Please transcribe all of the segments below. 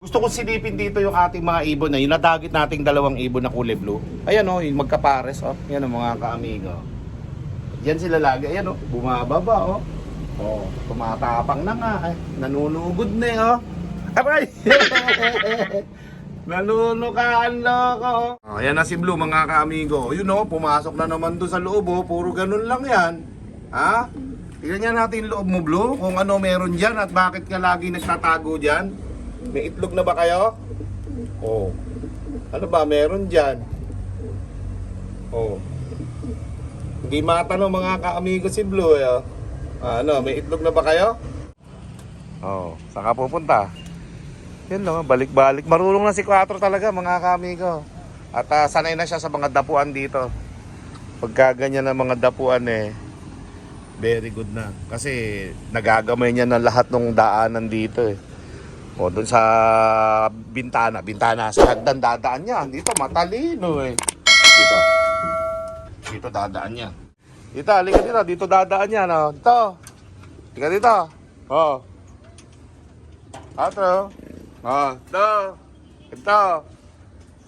Gusto kong silipin dito yung ating mga ibon na yung nadagit nating dalawang ibon na kulay blue. Ayan o, yung magkapares o. Yan o mga kaamigo. Diyan sila lagi. Ayan o, bumababa o. O, tumatapang na nga. Ay, nanunugod na o. Aray! Nanunukaan loko o. Ayan na si Blue mga kaamigo. Yun o, pumasok na naman doon sa loob o. Puro ganun lang yan. Ha? Tignan niya natin yung loob mo Blue. Kung ano meron dyan at bakit ka lagi nagtatago dyan. May itlog na ba kayo? Oh. Ano ba meron diyan? Oh. Hindi matanong mga kaamigo si Blue eh. Oh. Ano, may itlog na ba kayo? Oh, saan ka pupunta? Yan lang, balik-balik. Marunong na si 4 talaga mga kaamigo. At sanay na siya sa mga dapuan dito. Pagka ganyan na mga dapuan eh, very good na. Kasi nagagamay niya na lahat ng daanan dito eh. O doon sa bintana sa hagdan dadaan niya. Dito matalino eh. Dito dadaan niya. Dito, halika dito. Dito dadaan niya no. Dito. Halika dito. Oh. Atro. Oh, dito. Dito.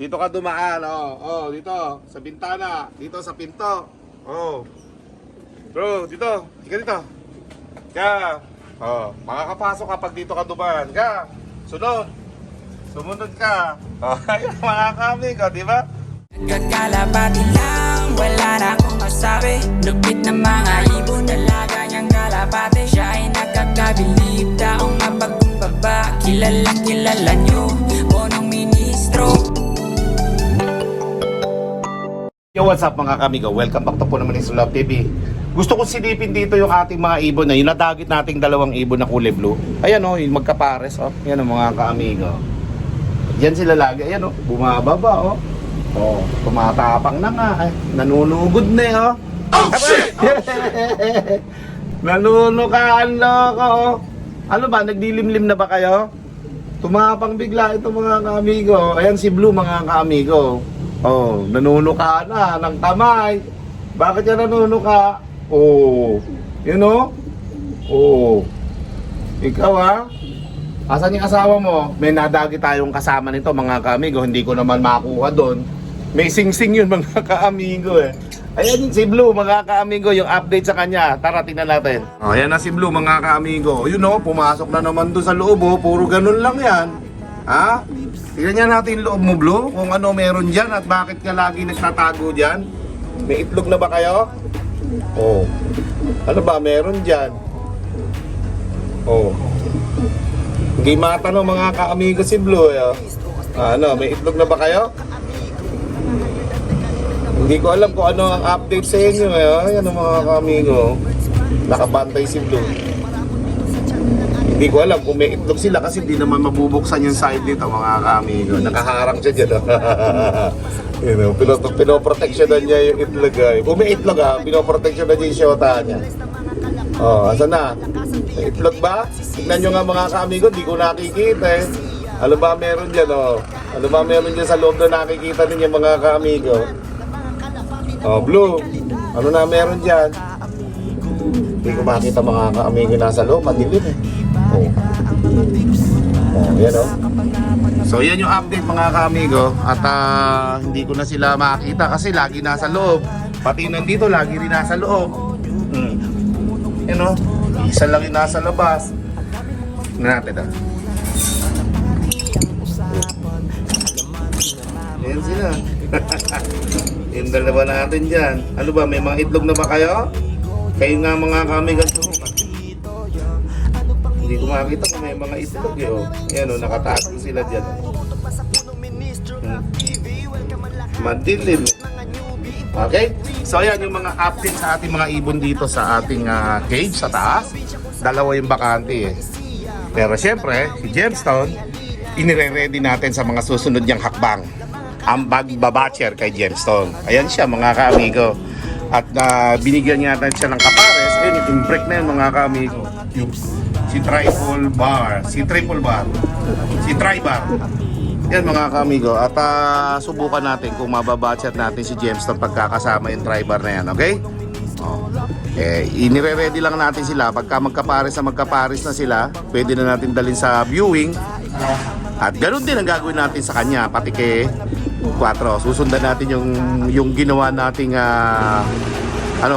Dito ka dumaan oh. Dito sa bintana, dito sa pinto. Oh. Bro, dito. Halika dito. Ka. Oh, makakapasok kapag dito ka dumaan. Ka. Sunod. Sumunod ka. Oh, ayun, mga kaamigo, di ba? Nagkakalapati lang, wala na akong masabi. Lupit na mga ibon, dalaga niyang kalapati. Siya ay nakakabilib, taong mapagkumbaba. Kilala niyo, punong ministro. Yo, what's up mga kamigo? Welcome back to po naman sa Love TV. Gusto kong silipin dito yung ating mga ibon na yung nadagit nating dalawang ibon na kulay blue. Ayan o, yung magkapares o. Ayan o mga kaamigo. Diyan sila lagi. Ayan o, bumababa o. O, tumatapang na nga. Ay, nanunugod na o. Oh shit! Nanunukaan loko o. Ano ba, nagdilimlim na ba kayo? Tumapang bigla ito mga kaamigo. Ayan si Blue mga kaamigo. Oh, nanunuka na ng kamay. Bakit yan nanunuka? Oh, you know? Oh, ikaw ha? Asan yung asawa mo? May nadagi tayong kasama nito mga kaamigo. Hindi ko naman makuha doon. May sing-sing yun mga kaamigo eh. Ayan si Blue mga kaamigo, yung update sa kanya. Tara, tingnan natin. Oh, ayan na si Blue mga kaamigo. You know, pumasok na naman doon sa loob oh. Puro ganun lang yan. Ha? Tignan niya natin yung loob mo Blue. Kung ano meron dyan at bakit ka lagi nagtatago dyan. May itlog na ba kayo? Oh. Ano ba meron dyan? Oh. Hindi matanong mga kaamigo si Blue eh. Ano, may itlog na ba kayo? Hindi ko alam kung ano ang update sa inyo eh. Ayan mga kaamigo. Nakabantay si Blue. Hindi ko alam kung may itlog sila kasi hindi naman mabubuksan yung side dito mga kaamigo. Nakaharang siya dyan. You know, pinoproteksyonan niya yung itlog. Kung may itlog pinoproteksyonan niya yung syota niya. Oh, asan na? May itlog ba? Tignan nyo nga mga kaamigo, hindi ko nakikita eh. Ano ba meron dyan oh? Ano ba meron dyan sa loob na nakikita ninyo mga kaamigo? Oh, Blue. Ano na meron dyan? Hindi ko makita mga kaamigo nasa loob. Madilim eh. Oh. Oh, yan oh. So yan yung update mga kaamigo. At hindi ko na sila makita kasi lagi nasa loob. Pati nandito lagi rin nasa loob. Yan oh. Isa lang yung nasa labas. Tingnan natin ah. Yan sila. Yung dalawa natin dyan. Ano ba, may mga itlog na ba kayo? Kayo nga mga kaamigo. Hindi ko makita kung may mga itlog eh oh. Yan oh, nakatago sila dyan. Madilim. Okay? So ayan yung mga update sa ating mga ibon dito sa ating cage sa taas. Dalawa yung bakante eh. Pero syempre, si Gemstone, inire-ready natin sa mga susunod niyang hakbang. Ang bagbabatcher kay Gemstone. Ayan siya mga kaamigo. At binigyan niya natin siya ng kapares. Ayun, yung break na yun mga kaamigo. Si triple bar. Si tri-bar. Yan mga kaamigo. At subukan natin kung mababatchat natin si Gemstone pagkakasama yung tri-bar na yan. Okay? Oh. Inire-ready lang natin sila. Pagka magkapares na sila, pwede na natin dalhin sa viewing. At ganoon din ang gagawin natin sa kanya, pati kay 4. Susundan natin yung ginawa nating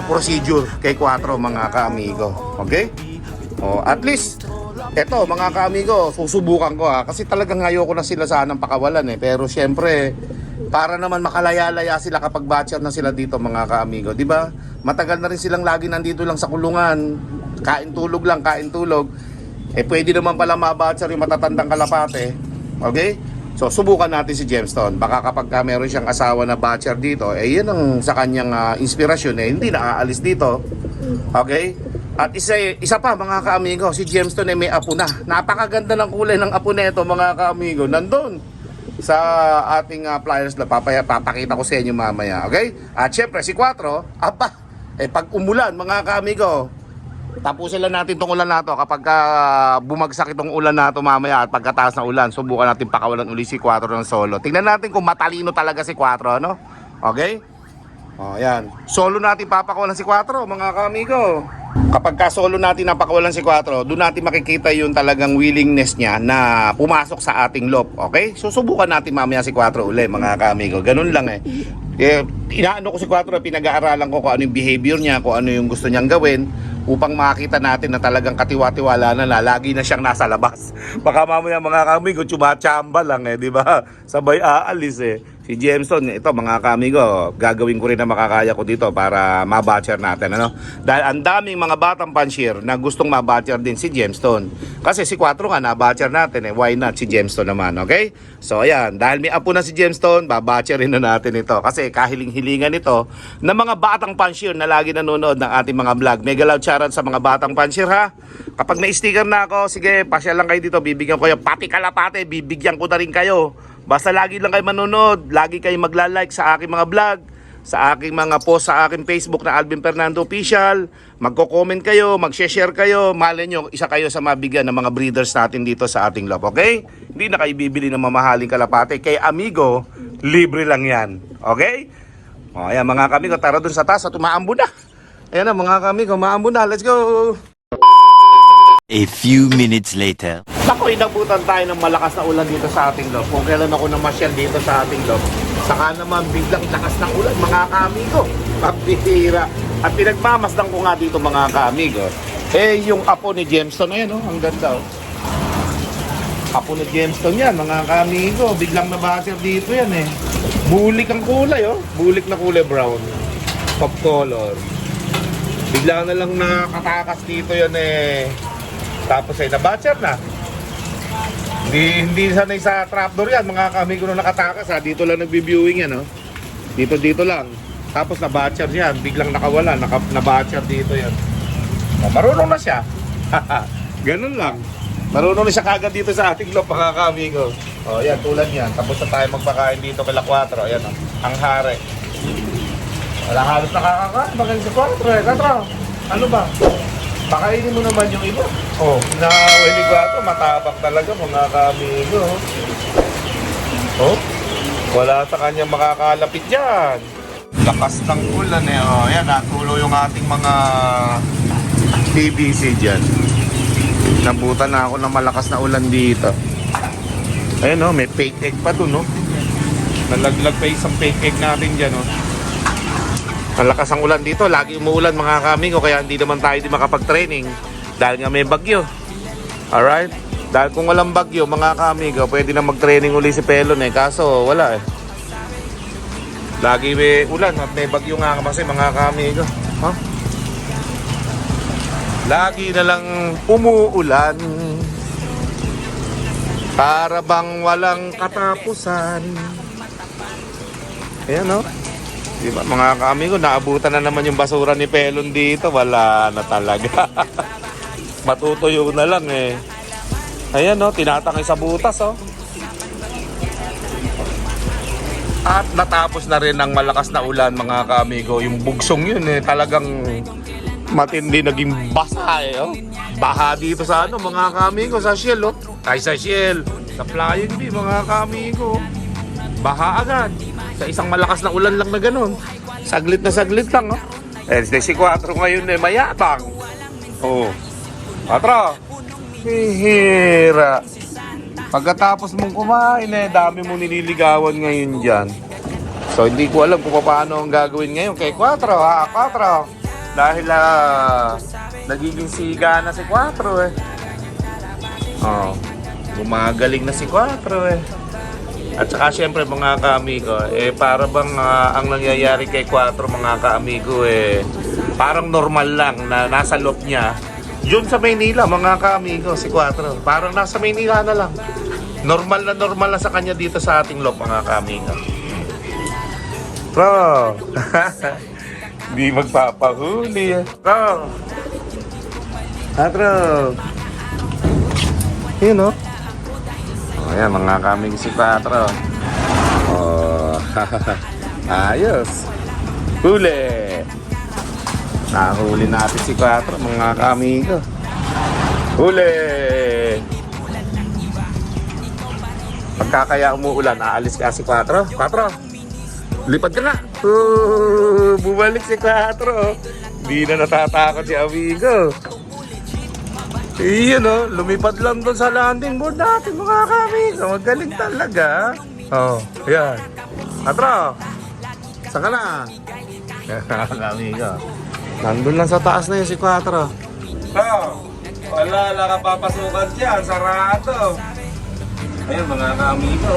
procedure kay 4, mga kaamigo. Okay? At least eto, mga kaamigo, susubukan ko kasi talagang ayoko na sila sanang pakawalan pero syempre para naman makalaya-laya sila kapag batcher na sila dito, mga kaamigo, di ba? Matagal na rin silang lagi nandito lang sa kulungan, kain tulog lang, kain tulog. Pwede naman pala mabatcher yung matatandang kalapate. Okay? So subukan natin si Gemstone. Baka kapag meron siyang asawa na batcher dito, yan ang sa kanyang inspirasyon, hindi na aalis dito. Okay? At isa pa, mga kaamigo, si Gemstone may apo na. Napakaganda ng kulay ng apo nito, mga kaamigo. Nandun sa ating flyers na papakita ko sa inyo mamaya. Okay? At syempre si 4, pag umulan, mga kaamigo, tapusin lang natin itong ulan na to. Kapag bumagsak itong ulan na to mamaya at pagkataas ng ulan, subukan natin pakawalan uli si 4 ng solo. Tingnan natin kung matalino talaga si 4, ano? Okay? Yan. Solo natin papakawalan si 4, mga kaamigo. Kapag solo natin napakawalan si 4, doon natin makikita yung talagang willingness niya na pumasok sa ating loop. Okay? Susubukan natin mamaya si 4 uli, mga kaamigo. Ganun lang inaano ko si 4, pinag-aaralan ko kung ano yung behavior niya, kung ano yung gusto niyang gawin, upang makita natin na talagang katiwa-tiwala na lagi na siyang nasa labas. Baka mamaya, mga kaamigo, tsumachamba lang di ba? Sabay aalis Si Gemstone, ito mga kaamigo, gagawin ko rin na makakaya ko dito para mabatcher natin, ano? Dahil ang daming mga batang pansier na gustong mabatcher din si Gemstone. Kasi si 4 nga nabatcher natin why not si Gemstone naman, okay? So ayan, dahil may apo na si Gemstone, babatcherin na natin ito. Kasi kahiling-hilingan ito ng mga batang pansier na lagi nanonood ng ating mga vlog. Mega loud shoutout sa mga batang pansier, ha? Kapag na-sticker na ako, sige, pasyal lang kayo dito, bibigyan ko kayo. Pati kalapate, bibigyan ko na rin kayo. Basta lagi lang kayo manonood, lagi kayo magla-like sa aking mga vlog, sa aking mga post sa aking Facebook na Alvin Fernando Official. Magko-comment kayo, mag-share kayo, malay nyo, isa kayo sa mabigyan ng mga breeders natin dito sa ating loob, okay? Hindi na kayo bibili ng mamahaling kalapate. Kay amigo, libre lang yan, okay? Ayan mga kamigo, tara dun sa taas at umaambo na. Ayan na mga kamigo, umaambo na, let's go! A few minutes later. Ako, inabutan tayo ng malakas na ulan dito sa ating loob. Kung kailan ako namasyal dito sa ating loob, saka naman biglang lakas ng ulan, mga kaamigo. Pabihira. At pinagmamasdan ko nga dito, mga kaamigo. Yung apo ni Gemstone, ayan ang ganda Apo ni Gemstone yan, mga kaamigo. Biglang nabatcher dito yan Bulik ang kulay Bulik na kulay brown. Pop color. Bigla na lang nakatakas dito yan Tapos nabatcher na. Hindi sanay sa trapdoor yan, mga kaamigo na nakatakas Dito lang nagbi-viewing yan Dito lang. Tapos nabatcher yan, biglang nakawala, nabatcher dito yan. Marunong na siya. Ganun lang. Marunong na siya kagad dito sa ating loob, mga kaamigo. Yan, tulad yan. Tapos na tayo magpakain dito kay 4. Ayan ang hare. Wala halos nakakakain. Magaling si 4 Ano ba? Pakainin mo naman yung iba. Nawinig ba ito? Matapang talaga, mga kaamigo. Wala sa kanya makakalapit dyan. Lakas ng ulan Ayan, natulo yung ating mga PVC dyan. Nabutan na ako ng malakas na ulan dito. Ayan may fake egg pa dun Nalaglag pa isang fake egg natin dyan Malakas ang ulan dito, lagi umuulan mga kaamigo, kaya hindi naman tayo makapag-training dahil nga may bagyo. Alright? Dahil kung walang bagyo, mga kaamigo, pwede na mag-training uli si Pelon kaso wala Lagi may ulan at may bagyo nga kasi, mga kaamigo. Lagi na lang umuulan para bang walang katapusan. Ayan Diba, mga kaamigo, naabutan na naman yung basura ni Pelon dito. Wala na talaga. Matutuyo na lang Ayan tinatangay sa butas At natapos na rin ang malakas na ulan, mga kaamigo. Yung bugsong yun talagang matindi, naging basa Baha dito sa mga kaamigo, sa Shell Ay sa Shell, sa Flying Bee, mga kaamigo. Baha agad. Sa isang malakas na ulan lang na ganun. Saglit na saglit lang si 4 ngayon mayabang. 4 hihira. Pagkatapos mong kumain dami mong nililigawan ngayon dyan. So hindi ko alam kung paano ang gagawin ngayon kay 4 ha, 4. Dahil nagiging siga na si 4 eh. Oh, gumagaling na si 4 eh. At saka syempre mga kaamigo, para bang ang nangyayari kay 4 mga kaamigo parang normal lang na nasa loob niya. Yun sa Maynila mga kaamigo, si 4. Parang nasa Maynila na lang. Normal na sa kanya dito sa ating loob mga kaamigo. Bro, hindi magpapahuli Bro. Bro. Yun o. Ayan mga kaming si 4. Oh, ayos. Huli. Nahuli natin si 4 mga kamigo. Huli. Pagkakaya umuulan, aalis ka si 4. 4. Lipad ka na. Bumalik si 4. Hindi na natatakot si amigo. Iyon lumipad lang doon sa landing board natin mga kamigo. Magaling talaga. Oh, yan. 4. Saan ka na? Kamigo. Nandun lang sa taas na yun si 4. Wala nakapapasukan dyan. Sarado. Ayun mga kamigo.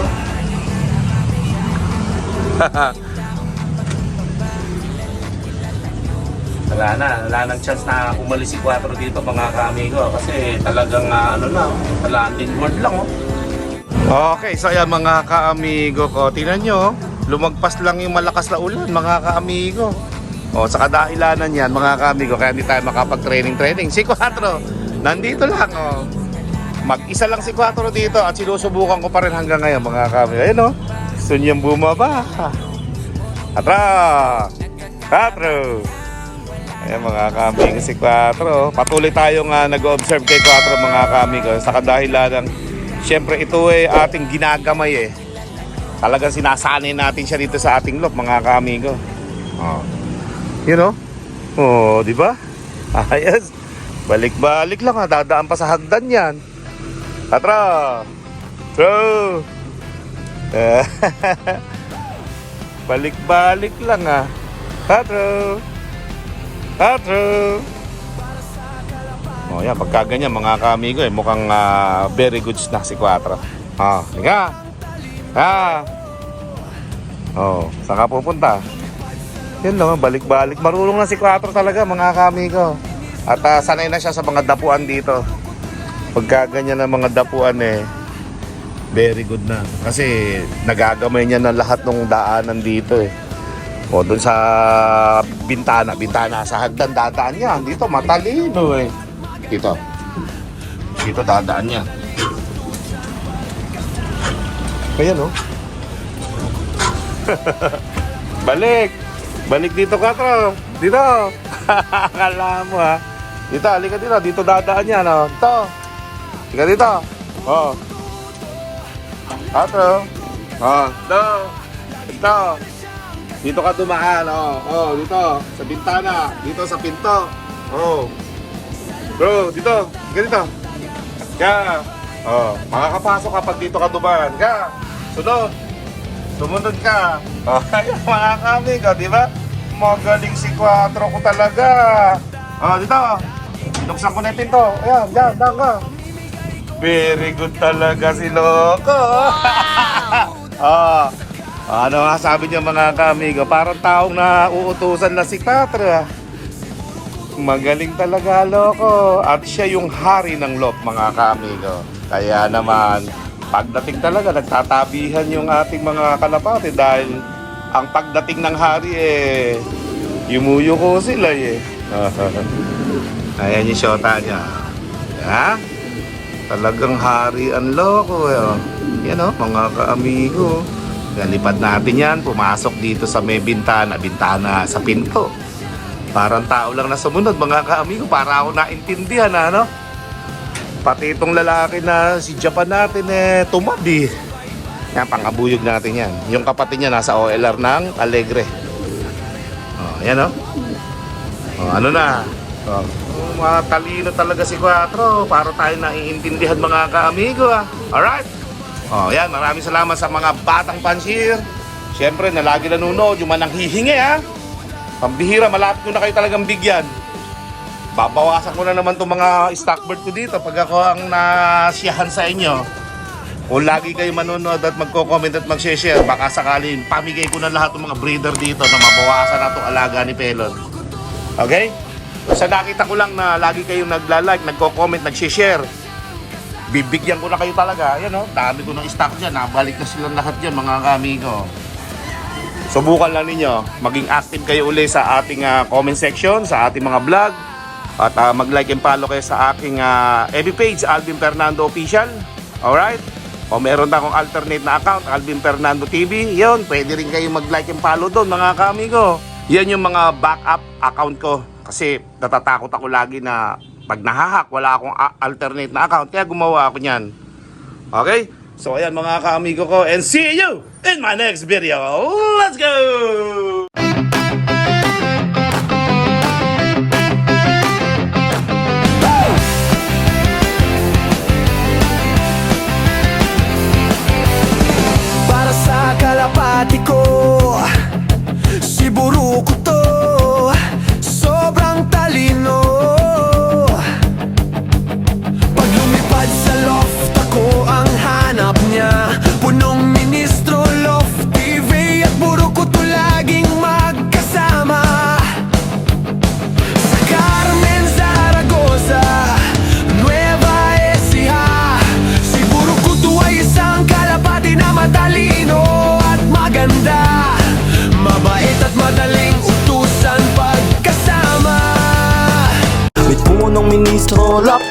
Wala nang chance na umalis si 4 dito mga kaamigo kasi talagang landing board lang Okay, so ayan mga kaamigo ko, tingnan nyo, lumagpas lang yung malakas na ulan mga kaamigo. Sa kadahilanan yan mga kaamigo, kaya hindi tayo makapag-training. Si 4 nandito lang mag-isa lang si 4 dito at sinusubukan ko pa rin hanggang ngayon mga kaamigo. Ayun gusto niyang bumaba. 4. Ayan mga kamigo si 4. Patuloy tayong nag-observe kay 4 mga kamigo. Sa kadahilan siyempre ito ating ginagamay Talagang sinasanay natin siya dito sa ating loob mga kamigo. Di ba? Ayos. Balik-balik lang dadaan pa sa hagdan yan. 4. Balik-balik lang 4. Yan, pagka ganyan mga kamigo mukhang very good na si 4. Liga. Saan ka pupunta? Yan lang, balik-balik. Marunong na si 4 talaga mga kamigo. At sanay na siya sa mga dapuan dito. Pagka ganyan ang mga dapuan very good na. Kasi nagagamay niya na lahat ng daanan dito doon sa bintana sa hagdan dadaan niya. Dito matalino Dito dadaan niya. Ayan Balik dito 4. Dito. Akala mo Dito, halika dito. Dito dadaan niya Dito. Halika dito. 4. Dito. Dito ka dumaan, dito, sa bintana, dito sa pinto. Bro, dito, ganito. Makakapasok kapag dito ka dumaan. Sunod. Sumunod ka. Ayan, mga kamigo, di ba? Magaling si 4 ko talaga. Dito. Binuksan ko na yung pinto. Ayan, dyan ka. Very good talaga si Loco. Ano nga sabi niyo mga kamigo? Parang taong na uutusan na si 4. Magaling talaga Loco. At siya yung hari ng loob mga kamigo. Kaya naman pagdating talaga nagtatabihan yung ating mga kalapate dahil ang pagdating ng hari yumuyuko sila Ayan yung shota niya. Talagang hari ang Loco Yan mga kaamigo. Lipad natin yan, pumasok dito sa may bintana sa pinto. Parang tao lang na sumunod mga kaamigo, para ako naintindihan Pati itong lalaki na si Japan natin tumabi. Yan, pangabuyog natin yan. Yung kapatid niya nasa OLR ng Alegre. Yan ano na. Matalino talaga si Quattro. Para tayo naiintindihan mga ka-amigo Alright? Oh, yan. Maraming salamat sa mga batang pansier. Siyempre, na lagi nanonood, yung manang hihingi Pambihira, malapit ko na kayo talagang bigyan. Babawasan ko na naman itong mga stockbird ko dito pag ako ang nasiyahan sa inyo. Kung lagi kayo manonood at magko-comment at mag-share, baka sakaling pamigay ko na lahat ng mga breeder dito na mabawasan na itong alaga ni Pelon. Okay? Sa nakita ko lang na lagi kayong nagla-like, nagko-comment, nag-share, bibigyan ko na kayo talaga. Ayan dami ko ng stock dyan. Nabalik na silang lahat dyan mga kamigo. Subukan lang ninyo, maging active kayo uli sa ating comment section, sa ating mga vlog. At mag-like and follow kayo sa aking FB page, Alvin Fernando Official. Alright? O meron na akong alternate na account, Alvin Fernando TV. Yun, pwede rin kayo mag-like and follow doon mga kamigo. Yan yung mga backup account ko. Kasi natatakot ako lagi na pag nahahack, wala akong alternate na account. Kaya gumawa ako niyan. Okay? So ayan mga kamigo ko. And see you in my next video. Let's go! Kalapati ko, si Buruko to, sobrang talino. Pag lumipad sa loft ako ang hanap niya, punong ministro, loft TV at Buruko to laging magkasama. Sa Carmen, Zaragoza, Nueva Ecija, si Buruko to ay isang kalapati na matalino, maganda, mabait at madaling utusan pagkasama. May punong ministro, lock